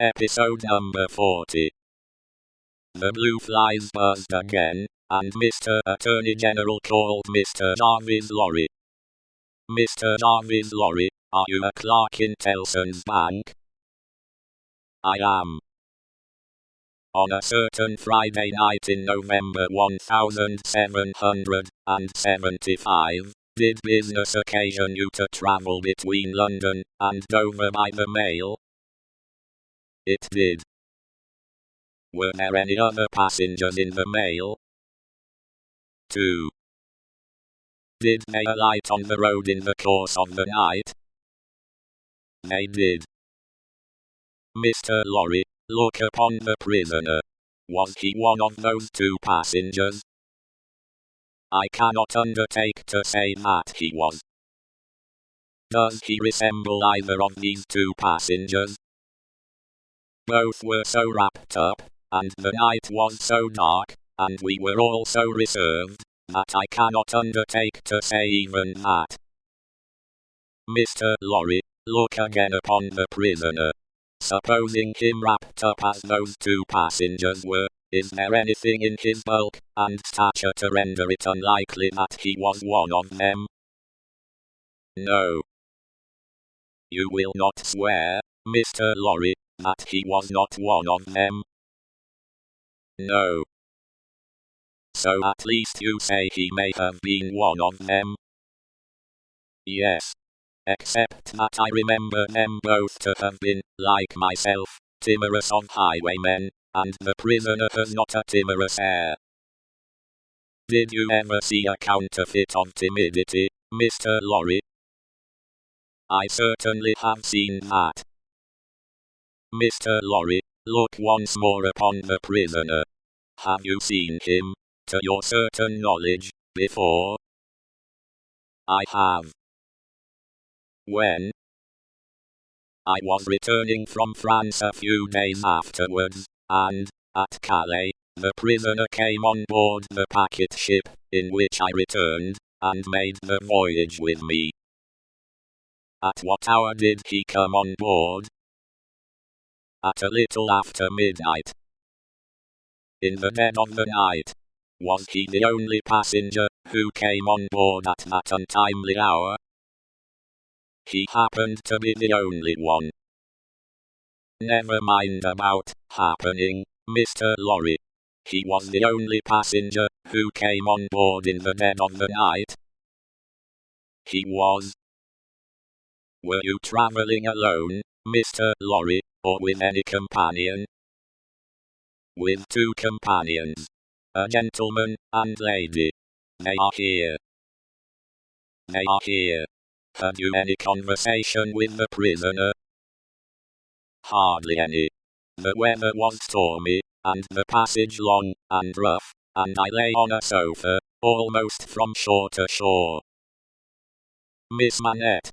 Episode number 40. The blue flies buzzed again, and Mr. Attorney General called Mr. Jarvis Lorry. Mr. Jarvis Lorry, are you a clerk in Tellson's bank? I am. On a certain Friday night in November 1775, did business occasion you to travel between London and Dover by the mail? It did. Were there any other passengers in the mail? 2. Did they alight on the road in the course of the night? They did. Mr. Lorry, look upon the prisoner. Was he one of those 2 passengers? I cannot undertake to say that he was. Does he resemble either of these 2 passengers? Both were so wrapped up, and the night was so dark, and we were all so reserved, that I cannot undertake to say even that. Mr. Lorry, look again upon the prisoner. Supposing him wrapped up as those 2 passengers were, is there anything in his bulk and stature to render it unlikely that he was one of them? No. You will not swear, Mr. Lorry, that he was not one of them? No. So at least you say he may have been one of them? Yes. Except that I remember them both to have been, like myself, timorous of highwaymen, and the prisoner has not a timorous air. Did you ever see a counterfeit of timidity, Mr. Lorry? I certainly have seen that. Mr. Lorry, look once more upon the prisoner. Have you seen him, to your certain knowledge, before? I have. When? I was returning from France a few days afterwards, and, at Calais, the prisoner came on board the packet ship, in which I returned, and made the voyage with me. At what hour did he come on board? At a little after midnight. In the dead of the night. Was he the only passenger who came on board at that untimely hour? He happened to be the only one. Never mind about happening, Mr. Lorry. He was the only passenger who came on board in the dead of the night. He was. Were you traveling alone, Mr. Lorry, or with any companion? With 2 companions. A gentleman and lady. They are here. They are here. Had you any conversation with the prisoner? Hardly any. The weather was stormy, and the passage long and rough, and I lay on a sofa, almost from shore to shore. Miss Manette,